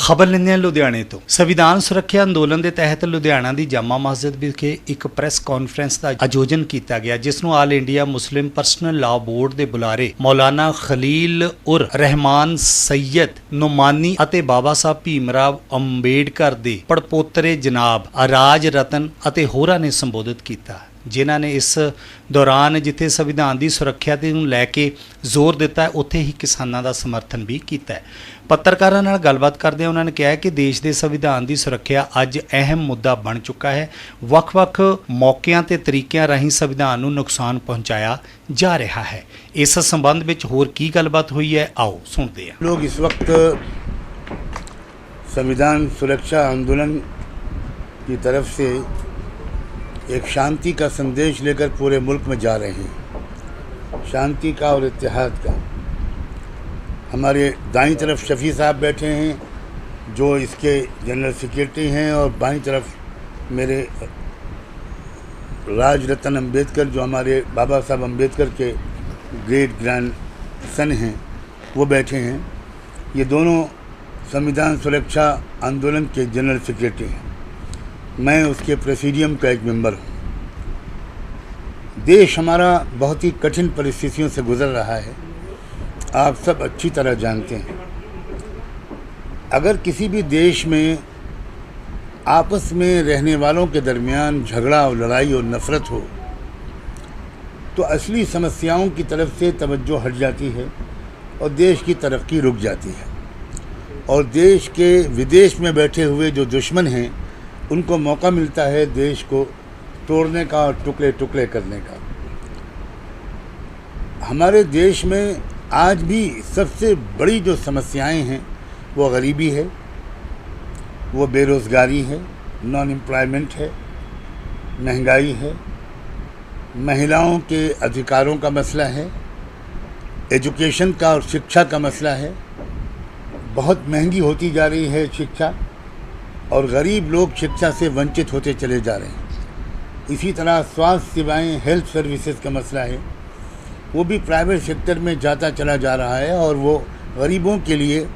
ਖਬਰ ਲੈਂਦੇ ਹਾਂ ਲੁਧਿਆਣੇ ਤੋਂ। ਸੰਵਿਧਾਨ ਸੁਰੱਖਿਆ ਅੰਦੋਲਨ ਦੇ ਤਹਿਤ ਲੁਧਿਆਣਾ ਦੀ ਜਾਮਾ ਮਸਜਿਦ ਵਿਖੇ ਇੱਕ ਪ੍ਰੈਸ ਕਾਨਫਰੰਸ ਦਾ ਆਯੋਜਨ ਕੀਤਾ ਗਿਆ, ਜਿਸ ਨੂੰ ਆਲ ਇੰਡੀਆ ਮੁਸਲਿਮ ਪਰਸਨਲ ਲਾਅ ਬੋਰਡ ਦੇ ਬੁਲਾਰੇ ਮੌਲਾਨਾ ਖਲੀਲ ਉਰ ਰਹਿਮਾਨ ਸੈयद ਨੁਮਾਨੀ ਅਤੇ ਬਾਬਾ ਸਾਹਿਬ ਭੀਮਰਾਵ ਅੰਬੇਡਕਰ ਦੇ ਪੜਪੋਤਰੇ ਜਨਾਬ ਰਾਜ ਰਤਨ ਅਤੇ ਹੋਰਾਂ ਨੇ ਸੰਬੋਧਿਤ ਕੀਤਾ, ਜਿਨ੍ਹਾਂ ਨੇ ਇਸ ਦੌਰਾਨ ਜਿੱਥੇ ਸੰਵਿਧਾਨ ਦੀ ਸੁਰੱਖਿਆ ਦੇ ਨੂੰ ਲੈ ਕੇ ਜ਼ੋਰ ਦਿੱਤਾ ਹੈ, ਉੱਥੇ ਹੀ ਕਿਸਾਨਾਂ ਦਾ ਸਮਰਥਨ ਵੀ ਕੀਤਾ ਹੈ। ਪੱਤਰਕਾਰਾਂ ਨਾਲ ਗੱਲਬਾਤ ਕਰਦੇ ਉਹਨਾਂ ਨੇ ਕਿਹਾ ਕਿ ਦੇਸ਼ ਦੇ ਸੰਵਿਧਾਨ ਦੀ ਸੁਰੱਖਿਆ ਅੱਜ ਅਹਿਮ ਮੁੱਦਾ ਬਣ ਚੁੱਕਾ ਹੈ। ਵੱਖ-ਵੱਖ ਮੌਕਿਆਂ ਤੇ ਤਰੀਕਿਆਂ ਰਾਹੀਂ ਸੰਵਿਧਾਨ ਨੂੰ ਨੁਕਸਾਨ ਪਹੁੰਚਾਇਆ ਜਾ ਰਿਹਾ ਹੈ। ਇਸ ਸੰਬੰਧ ਵਿੱਚ ਹੋਰ ਕੀ ਗੱਲਬਾਤ ਹੋਈ ਹੈ, ਆਓ ਸੁਣਦੇ ਹਾਂ। लोग इस वक्त संविधान सुरक्षा आंदोलन की तरफ से एक शांति का संदेश लेकर पूरे मुल्क में जा रहे हैं, शांति का और इत्तेहाद का। हमारे दाईं तरफ शफ़ी साहब बैठे हैं जो इसके जनरल सेक्रेटरी हैं, और बाईं तरफ मेरे राज रतन अम्बेडकर जो हमारे बाबा साहब अम्बेडकर के ग्रेट ग्रैंड सन हैं, वो बैठे हैं। ये दोनों संविधान सुरक्षा आंदोलन के जनरल सेक्रेटरी हैं, मैं उसके प्रेसिडियम का एक मेंबर हूँ। देश हमारा बहुत ही कठिन परिस्थितियों से गुजर रहा है, आप सब अच्छी तरह जानते हैं। अगर किसी भी देश में आपस में रहने वालों के दरमियान झगड़ा और लड़ाई और नफ़रत हो तो असली समस्याओं की तरफ से तवज्जो हट जाती है और देश की तरक्की रुक जाती है, और देश के विदेश में बैठे हुए जो दुश्मन हैं उनको मौका मिलता है देश को तोड़ने का और टुकड़े टुकड़े करने का। हमारे देश में आज भी सबसे बड़ी जो समस्याएं हैं वो गरीबी है, वो बेरोज़गारी है, नॉन एम्प्लॉयमेंट है, महंगाई है, महिलाओं के अधिकारों का मसला है, एजुकेशन का और शिक्षा का मसला है। बहुत महंगी होती जा रही है शिक्षा, और गरीब लोग शिक्षा से वंचित होते चले जा रहे हैं। इसी तरह स्वास्थ्य सेवाएं, हेल्थ सर्विसेज का मसला है, वो भी प्राइवेट सेक्टर में जाता चला जा रहा है, और वो गरीबों के लिए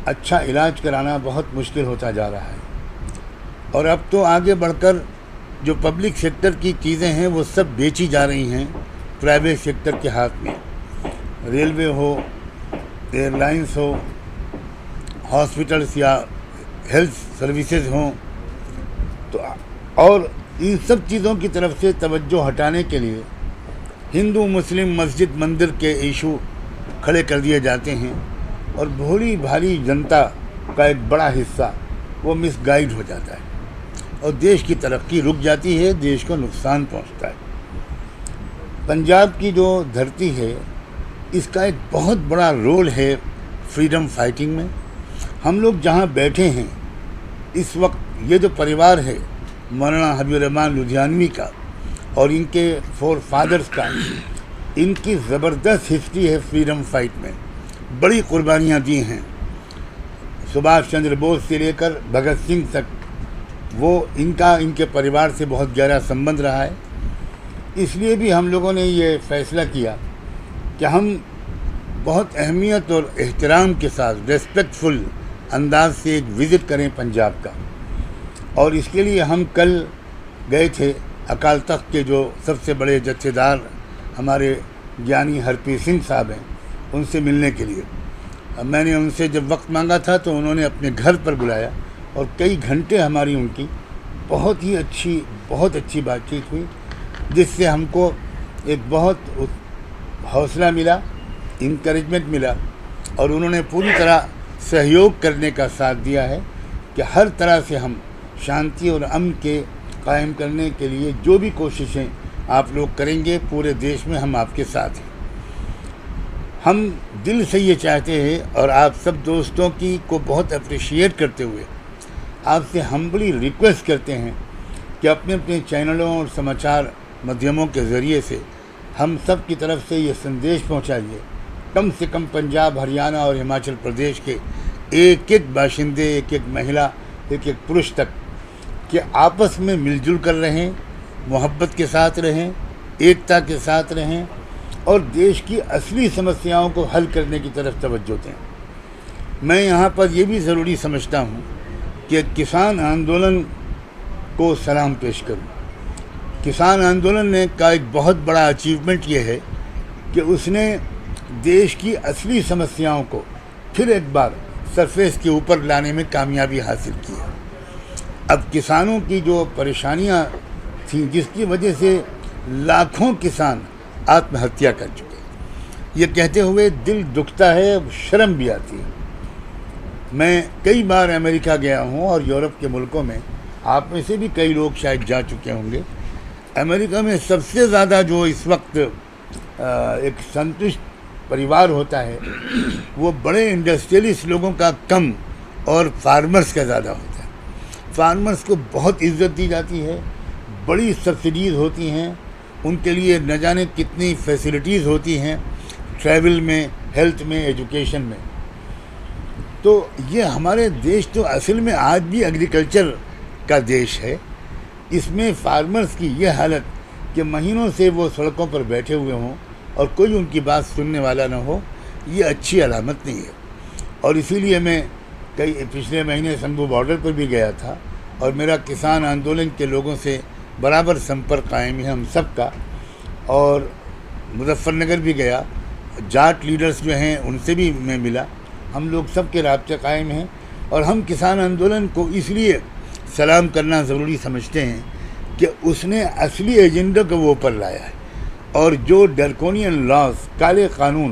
अच्छा इलाज कराना बहुत मुश्किल होता जा रहा है। और अब तो आगे बढ़कर जो पब्लिक सेक्टर की चीज़ें हैं वो सब बेची जा रही हैं प्राइवेट सेक्टर के हाथ में। रेलवे हो, एयरलाइंस हो, हॉस्पिटल्स या हेल्थ सर्विसेज हों, तो और इन सब चीज़ों की तरफ से तवज्जो हटाने के लिए हिंदू मुस्लिम मस्जिद मंदिर के इशू खड़े कर दिए जाते हैं, और भोली भाली जनता का एक बड़ा हिस्सा वो मिसगाइड हो जाता है और देश की तरक्की रुक जाती है, देश को नुकसान पहुंचता है। पंजाब की जो धरती है इसका एक बहुत बड़ा रोल है फ्रीडम फाइटिंग में। हम लोग जहां बैठे हैं इस वक्त, ये जो परिवार है मौलाना हबीब रहमान लुधियानवी का और इनके फोर फादर्स का, इनकी ज़बरदस्त हिस्ट्री है फ्रीडम फाइट में, बड़ी कुर्बानियाँ दी हैं। सुभाष चंद्र बोस से लेकर भगत सिंह तक वो इनके परिवार से बहुत गहरा संबंध रहा है। इसलिए भी हम लोगों ने ये फ़ैसला किया कि हम बहुत अहमियत और एहतराम के साथ रेस्पेक्टफुल अंदाज से एक विज़िट करें पंजाब का, और इसके लिए हम कल गए थे अकाल तख्त के जो सबसे बड़े जत्थेदार हमारे ज्ञानी हरप्रीत सिंह साहब हैं, उनसे मिलने के लिए। अब मैंने उनसे जब वक्त मांगा था तो उन्होंने अपने घर पर बुलाया, और कई घंटे हमारी उनकी बहुत अच्छी बातचीत हुई, जिससे हमको एक बहुत हौसला मिला, इनकरेजमेंट मिला, और उन्होंने पूरी तरह सहयोग करने का साथ दिया है कि हर तरह से हम शांति और अमन के कायम करने के लिए जो भी कोशिशें आप लोग करेंगे, पूरे देश में हम आपके साथ हैं। हम दिल से ये चाहते हैं, और आप सब दोस्तों की को बहुत अप्रिशिएट करते हुए आपसे हम्बली रिक्वेस्ट करते हैं कि अपने अपने चैनलों और समाचार माध्यमों के ज़रिए से हम सब की तरफ से ये संदेश पहुंचाइए, कम से कम पंजाब, हरियाणा और हिमाचल प्रदेश के एक एक बाशिंदे, एक एक महिला, एक एक पुरुष तक, कि आपस में मिलजुल कर रहें, मोहब्बत के साथ रहें, एकता के साथ रहें, और देश की असली समस्याओं को हल करने की तरफ तवज्जो दें। मैं यहाँ पर ये भी ज़रूरी समझता हूँ कि किसान आंदोलन को सलाम पेश करूँ। किसान आंदोलन ने का एक बहुत बड़ा अचीवमेंट ये है कि उसने देश की असली समस्याओं को फिर एक बार सरफेस के ऊपर लाने में कामयाबी हासिल की है। अब किसानों की जो परेशानियां थी, जिसकी वजह से लाखों किसान आत्महत्या कर चुके, ये कहते हुए दिल दुखता है, शर्म भी आती है। मैं कई बार अमेरिका गया हूँ और यूरोप के मुल्कों में, आप में से भी कई लोग शायद जा चुके होंगे। अमेरिका में सबसे ज़्यादा जो इस वक्त एक संतुष्ट परिवार होता है वो बड़े इंडस्ट्रियलिस्ट लोगों का कम और फार्मर्स का ज़्यादा होता है। फार्मर्स को बहुत इज्जत दी जाती है, बड़ी सब्सिडीज़ होती हैं, उनके लिए न जाने कितनी फैसिलिटीज़ होती हैं, ट्रैवल में, हेल्थ में, एजुकेशन में। तो ये हमारे देश तो असल में आज भी एग्रीकल्चर का देश है। इसमें फार्मर्स की ये हालत कि महीनों से वो सड़कों पर बैठे हुए हों और कोई उनकी बात सुनने वाला ना हो, ये अच्छी अलामत नहीं है। और इसीलिए मैं पिछले महीने शंभू बॉर्डर पर भी गया था और मेरा किसान आंदोलन के लोगों से बराबर संपर्क कायम है, हम सब का। और मुजफ्फरनगर भी गया, जाट लीडर्स जो हैं उनसे भी मैं मिला, हम लोग सब के राब्ते कायम हैं। और हम किसान आंदोलन को इसलिए सलाम करना ज़रूरी समझते हैं कि उसने असली एजेंडा को वो ऊपर लाया है और जो ड्रैकोनियन लॉज, काले कानून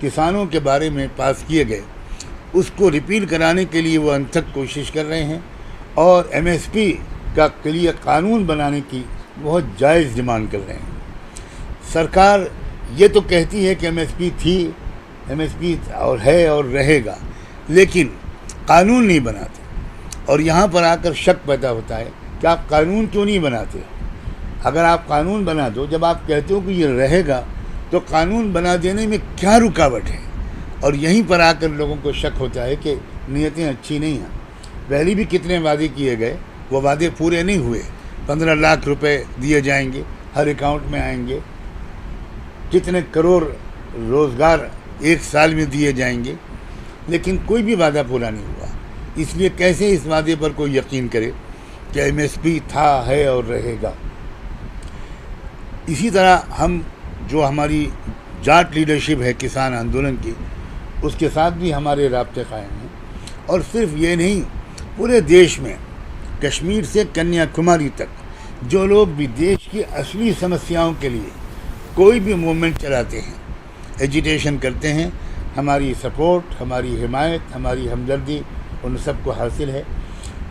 किसानों के बारे में पास किए गए, उसको रिपील कराने के लिए वो अनथक कोशिश कर रहे हैं और एमएसपी का के लिए कानून बनाने की बहुत जायज़ डिमांड कर रहे हैं। सरकार ये तो कहती है कि एमएसपी थी, एमएसपी और है और रहेगा, लेकिन कानून नहीं बनाते। और यहाँ पर आकर शक पैदा होता है कि आप कानून क्यों नहीं बनाते। अगर आप कानून बना दो, जब आप कहते हो कि ये रहेगा, तो कानून बना देने में क्या रुकावट है। और यहीं पर आकर लोगों को शक होता है कि नीयतें अच्छी नहीं हैं। पहले भी कितने वादे किए गए, वो वादे पूरे नहीं हुए। 15 लाख रुपए दिए जाएंगे, हर अकाउंट में आएंगे, कितने करोड़ रोज़गार एक साल में दिए जाएंगे, लेकिन कोई भी वादा पूरा नहीं हुआ। इसलिए कैसे इस वादे पर कोई यकीन करे कि एमएसपी था, है और रहेगा। इसी तरह हम जो हमारी जाट लीडरशिप है किसान आंदोलन की, उसके साथ भी हमारे राब्ते कायम हैं। और सिर्फ ये नहीं, पूरे देश में कश्मीर से कन्याकुमारी तक जो लोग भी देश की असली समस्याओं के लिए कोई भी मूवमेंट चलाते हैं, एजिटेशन करते हैं, हमारी सपोर्ट, हमारी हिमायत, हमारी हमदर्दी उन सबको हासिल है।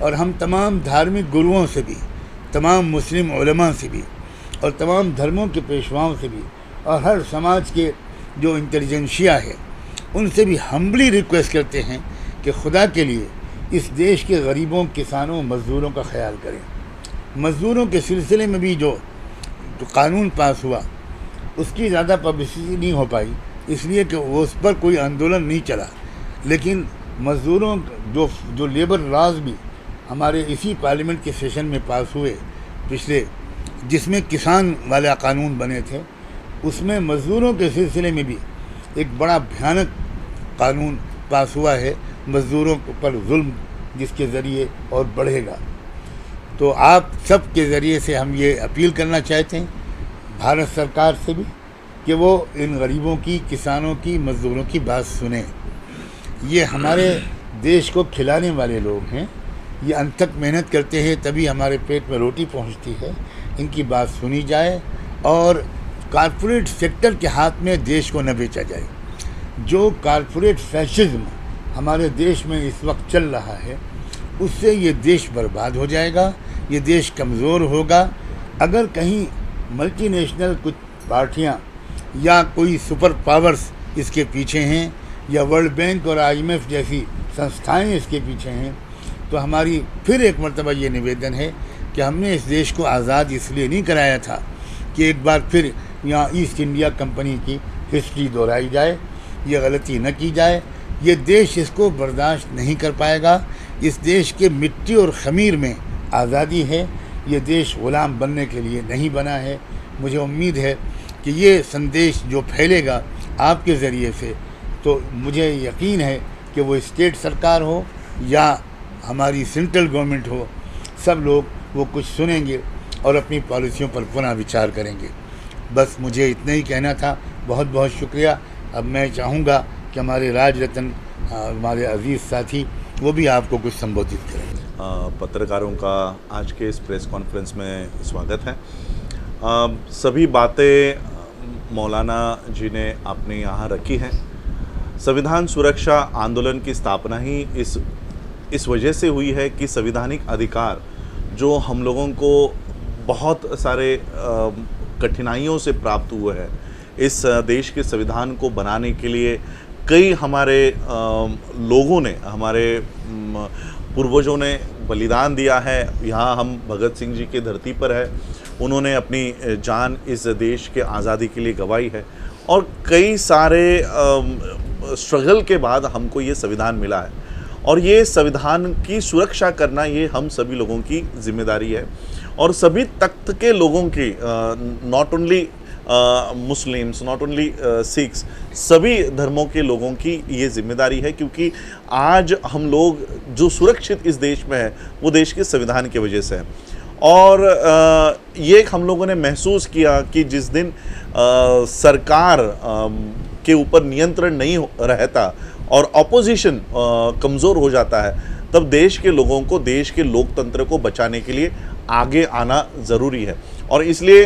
और हम तमाम धार्मिक गुरुओं से भी, तमाम मुस्लिम उलमा से भी और तमाम धर्मों के पेशवाओं से भी और हर समाज के जो इंटेलिजेंशिया है उनसे भी हम्बली रिक्वेस्ट करते हैं कि खुदा के लिए इस देश के गरीबों, किसानों, मज़दूरों का ख्याल करें। मज़दूरों के सिलसिले में भी जो कानून पास हुआ उसकी ज़्यादा पब्लिसिटी नहीं हो पाई, इसलिए कि वो उस पर कोई आंदोलन नहीं चला। लेकिन मज़दूरों जो लेबर लॉज भी हमारे इसी पार्लियामेंट के सेशन में पास हुए पिछले, जिसमें किसान वाला कानून बने थे, उसमें मज़दूरों के सिलसिले में भी एक बड़ा भयानक कानून पास हुआ है, मज़दूरों पर जुल्म जिसके ज़रिए और बढ़ेगा। तो आप सब के ज़रिए से हम ये अपील करना चाहते हैं भारत सरकार से भी कि वो इन गरीबों की, किसानों की, मज़दूरों की बात सुने। ये हमारे देश को खिलाने वाले लोग हैं, ये अनथक मेहनत करते हैं तभी हमारे पेट में रोटी पहुंचती है। इनकी बात सुनी जाए और कॉरपोरेट सेक्टर के हाथ में देश को न बेचा जाए। जो कॉरपोरेट फैशिज्म हमारे देश में इस वक्त चल रहा है, उससे ये देश बर्बाद हो जाएगा, ये देश कमज़ोर होगा। अगर कहीं मल्टीनेशनल कुछ पार्टियां या कोई सुपर पावर्स इसके पीछे हैं या वर्ल्ड बैंक और IMF जैसी संस्थाएं इसके पीछे हैं, तो हमारी फिर एक मर्तबा ये निवेदन है कि हमने इस देश को आज़ाद इसलिए नहीं कराया था कि एक बार फिर यहाँ ईस्ट इंडिया कंपनी की हिस्ट्री दोहराई जाए, ये गलती न की जाए। ये देश इसको बर्दाश्त नहीं कर पाएगा। इस देश के मिट्टी और ख़मीर में आज़ादी है, ये देश ग़ुलाम बनने के लिए नहीं बना है। मुझे उम्मीद है कि ये संदेश जो फैलेगा आपके ज़रिए से, तो मुझे यकीन है कि कि वो स्टेट सरकार हो या हमारी सेंट्रल गवर्नमेंट हो, सब लोग वो कुछ सुनेंगे और अपनी पॉलिसियों पर पुनः विचार करेंगे। बस मुझे इतना ही कहना था। बहुत बहुत शुक्रिया। अब मैं चाहूँगा कि हमारे राज रत्न हमारे अजीज़ साथी वो भी आपको कुछ संबोधित करें। पत्रकारों का आज के इस प्रेस कॉन्फ्रेंस में स्वागत है। सभी बातें मौलाना जी ने अपने यहाँ रखी हैं। संविधान सुरक्षा आंदोलन की स्थापना ही इस वजह से हुई है कि संवैधानिक अधिकार जो हम लोगों को बहुत सारे कठिनाइयों से प्राप्त हुए हैं, इस देश के संविधान को बनाने के लिए कई हमारे लोगों ने, हमारे पूर्वजों ने बलिदान दिया है। यहाँ हम भगत सिंह जी की धरती पर है, उन्होंने अपनी जान इस देश के आज़ादी के लिए गंवाई है और कई सारे स्ट्रगल के बाद हमको ये संविधान मिला है और ये संविधान की सुरक्षा करना ये हम सभी लोगों की जिम्मेदारी है और सभी तख्त के लोगों की, not only Muslims, not only Sikhs, सभी धर्मों के लोगों की ये जिम्मेदारी है, क्योंकि आज हम लोग जो सुरक्षित इस देश में है वो देश के संविधान की वजह से है। और ये हम लोगों ने महसूस किया कि जिस दिन सरकार के ऊपर नियंत्रण नहीं रहता और ऑपोजिशन कमज़ोर हो जाता है, तब देश के लोगों को, देश के लोकतंत्र को बचाने के लिए आगे आना ज़रूरी है। और इसलिए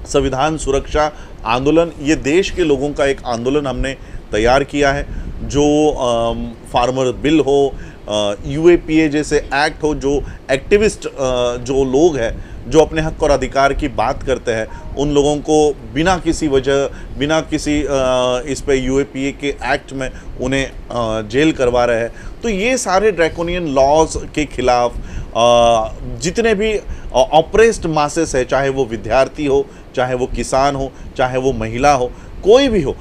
संविधान सुरक्षा आंदोलन, ये देश के लोगों का एक आंदोलन हमने तैयार किया है। जो फार्मर बिल हो, यूएपीए जैसे एक्ट हो, जो एक्टिविस्ट जो लोग हैं जो अपने हक और अधिकार की बात करते हैं, उन लोगों को बिना किसी वजह, बिना किसी इस पे यूएपीए के एक्ट में उन्हें जेल करवा रहे हैं। तो ये सारे ड्रैकोनियन लॉज के खिलाफ जितने भी ऑप्रेस्ड मासेस है, चाहे वो विद्यार्थी हो, चाहे वो किसान हो, चाहे वो महिला हो, कोई भी हो,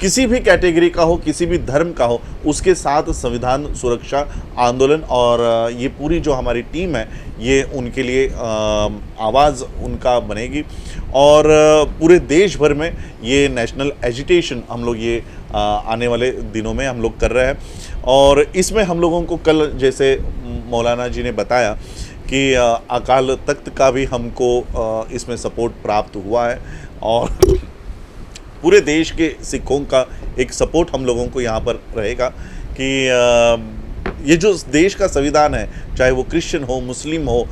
किसी भी कैटेगरी का हो, किसी भी धर्म का हो, उसके साथ संविधान सुरक्षा आंदोलन और ये पूरी जो हमारी टीम है ये उनके लिए आवाज़ उनका बनेगी। और पूरे देश भर में ये नेशनल एजिटेशन हम लोग ये आने वाले दिनों में हम लोग कर रहे हैं। और इसमें हम लोगों को कल, जैसे मौलाना जी ने बताया कि अकाल तख्त का भी हमको इसमें सपोर्ट प्राप्त हुआ है और पूरे देश के सिखों का एक सपोर्ट हम लोगों को यहाँ पर रहेगा कि ये जो देश का संविधान है, चाहे वो क्रिश्चियन हो, मुस्लिम हो,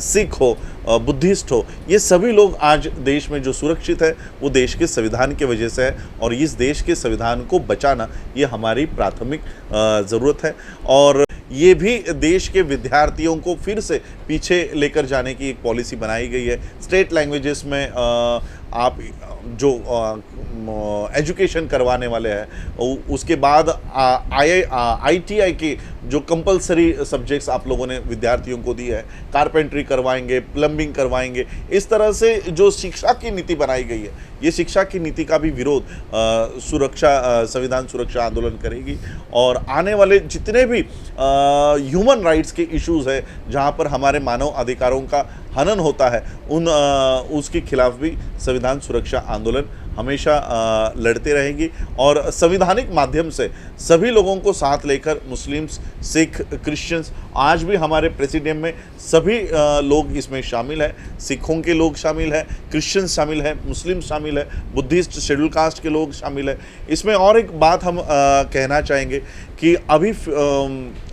सिख हो, बुद्धिस्ट हो, ये सभी लोग आज देश में जो सुरक्षित है वो देश के संविधान की वजह से है और इस देश के संविधान को बचाना ये हमारी प्राथमिक ज़रूरत है। और ये भी देश के विद्यार्थियों को फिर से पीछे लेकर जाने की एक पॉलिसी बनाई गई है। स्टेट लैंग्वेजेस में आप जो एजुकेशन करवाने वाले हैं, उसके बाद ITI के जो कंपलसरी सब्जेक्ट्स आप लोगों ने विद्यार्थियों को दी है, कारपेंट्री करवाएंगे, प्लम्बिंग करवाएंगे। इस तरह से जो शिक्षा की नीति बनाई गई है, ये शिक्षा की नीति का भी विरोध संविधान सुरक्षा आंदोलन करेगी। और आने वाले जितने भी ह्यूमन राइट्स के इश्यूज़ है, जहाँ पर हमारे मानव अधिकारों का हनन होता है, उसके खिलाफ भी संविधान सुरक्षा आंदोलन हमेशा लड़ते रहेंगी। और संविधानिक माध्यम से सभी लोगों को साथ लेकर, मुस्लिम्स, सिख, क्रिश्चियंस, आज भी हमारे प्रेसिडेंट में सभी लोग इसमें शामिल हैं। सिखों के लोग शामिल हैं, क्रिश्चियंस शामिल हैं, मुस्लिम शामिल है, बुद्धिस्ट, शेड्यूल कास्ट के लोग शामिल हैं। इसमें और एक बात हम कहना चाहेंगे कि अभी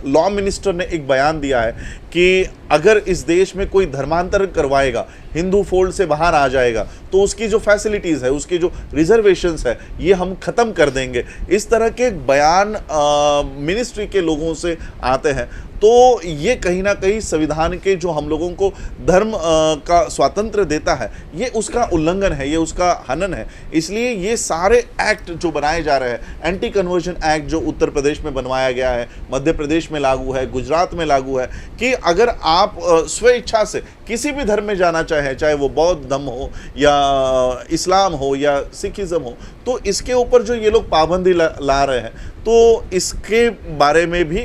लॉ मिनिस्टर ने एक बयान दिया है कि अगर इस देश में कोई धर्मांतरण करवाएगा, हिंदू फोल्ड से बाहर आ जाएगा, तो उसकी जो फैसिलिटीज़ है, उसकी जो रिजर्वेशंस है, ये हम ख़त्म कर देंगे। इस तरह के बयान मिनिस्ट्री के लोगों से आते हैं, तो ये कहीं ना कहीं संविधान के जो हम लोगों को धर्म का स्वातंत्र्य देता है, ये उसका उल्लंघन है, ये उसका हनन है। इसलिए ये सारे एक्ट जो बनाए जा रहे हैं, एंटी कन्वर्जन एक्ट जो उत्तर प्रदेश में बनवाया गया है, मध्य प्रदेश में लागू है, गुजरात में लागू है, कि अगर आप स्वेच्छा से किसी भी धर्म में जाना चाहे वो बौद्ध धर्म हो या इस्लाम हो या सिखिज़म हो, तो इसके ऊपर जो ये लोग पाबंदी ला रहे हैं, तो इसके बारे में भी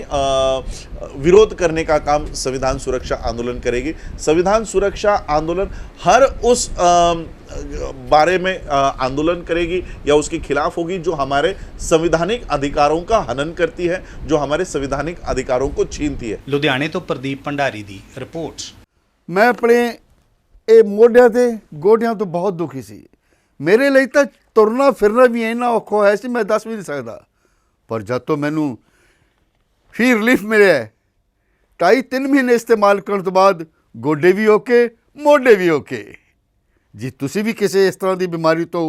विरोध करने का काम संविधान सुरक्षा आंदोलन करेगी। संविधान सुरक्षा आंदोलन हर उस बारे में आंदोलन करेगी या उसके खिलाफ होगी जो हमारे संवैधानिक अधिकारों का हनन करती है, जो हमारे संवैधानिक अधिकारों को छीनती है। ਲੁਧਿਆਣੇ ਤੋਂ ਪ੍ਰਦੀਪ ਭੰਡਾਰੀ ਦੀ ਰਿਪੋਰਟ। मैं अपने ਇਹ ਮੋਢਿਆਂ ਤੇ ਗੋਡਿਆਂ ਤੋਂ ਬਹੁਤ ਦੁਖੀ ਸੀ। ਮੇਰੇ ਲਈ ਤਾਂ ਤੁਰਨਾ ਫਿਰਨਾ ਵੀ ਇੰਨਾ ਔਖਾ ਹੋਇਆ ਸੀ, ਮੈਂ ਦੱਸ ਵੀ ਨਹੀਂ ਸਕਦਾ। ਪਰ ਜਦ ਤੋਂ ਮੈਨੂੰ ਫੀ ਰਿਲੀਫ ਮਿਲਿਆ 2.5-3 ਮਹੀਨੇ ਇਸਤੇਮਾਲ ਕਰਨ ਤੋਂ ਬਾਅਦ ਗੋਡੇ ਵੀ ਓਕੇ, ਮੋਢੇ ਵੀ ਓਕੇ। ਜੇ ਤੁਸੀਂ ਵੀ ਕਿਸੇ ਇਸ ਤਰ੍ਹਾਂ ਦੀ ਬਿਮਾਰੀ ਤੋਂ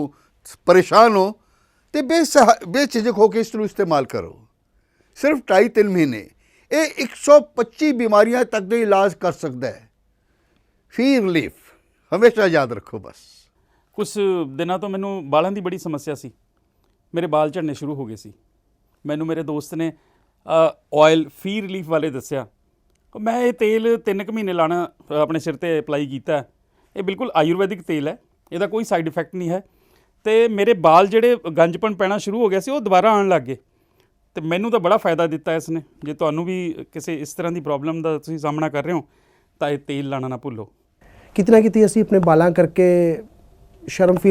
ਪਰੇਸ਼ਾਨ ਹੋ ਤੇ ਬੇਝਿਜਕ ਹੋ ਕੇ ਇਸ ਨੂੰ ਇਸਤੇਮਾਲ ਕਰੋ। ਸਿਰਫ 2.5-3 ਮਹੀਨੇ ਇਹ 125 ਬਿਮਾਰੀਆਂ ਤੱਕ ਦਾ ਇਲਾਜ ਕਰ ਸਕਦਾ ਹੈ। ਫੀ ਰਿਲੀਫ ਹਮੇਸ਼ਾ ਯਾਦ ਰੱਖੋ। ਬਸ ਕੁਛ ਦਿਨਾਂ ਤੋਂ ਮੈਨੂੰ ਬਾਲਾਂ ਦੀ ਬੜੀ ਸਮੱਸਿਆ ਸੀ, ਮੇਰੇ ਬਾਲ ਝੜਨੇ ਸ਼ੁਰੂ ਹੋ ਗਏ ਸੀ। ਮੈਨੂੰ ਮੇਰੇ ਦੋਸਤ ਨੇ ਆਇਲ ਫੀ ਰਿਲੀਫ ਵਾਲੇ ਦੱਸਿਆ। ਮੈਂ ਇਹ ਤੇਲ 3 ਕੁ ਮਹੀਨੇ ਲਾਣਾ ਆਪਣੇ ਸਿਰ ਤੇ ਅਪਲਾਈ ਕੀਤਾ। ਇਹ ਬਿਲਕੁਲ ਆਯੁਰਵੈਦਿਕ ਤੇਲ ਹੈ, ਇਹਦਾ ਕੋਈ ਸਾਈਡ ਇਫੈਕਟ ਨਹੀਂ ਹੈ ਅਤੇ ਮੇਰੇ ਬਾਲ ਜਿਹੜੇ ਗੰਜਪਣ ਪੈਣਾ ਸ਼ੁਰੂ ਹੋ ਗਿਆ ਸੀ ਉਹ ਦੁਬਾਰਾ ਆਉਣ ਲੱਗ ਗਏ ਅਤੇ ਮੈਨੂੰ ਤਾਂ ਬੜਾ ਫਾਇਦਾ ਦਿੱਤਾ ਇਸ ਨੇ। ਜੇ ਤੁਹਾਨੂੰ ਵੀ ਕਿਸੇ ਇਸ ਤਰ੍ਹਾਂ ਦੀ ਪ੍ਰੋਬਲਮ ਦਾ ਤੁਸੀਂ ਸਾਹਮਣਾ ਕਰ ਰਹੇ ਹੋ ਤਾਂ ਇਹ ਤੇਲ ਲਾਣਾ ਨਾ ਭੁੱਲੋ। ਕਿਤੇ ਨਾ ਕਿਤੇ ਅਸੀਂ ਆਪਣੇ ਬਾਲਾਂ ਕਰਕੇ ਸ਼ਰਮ ਫੀਲ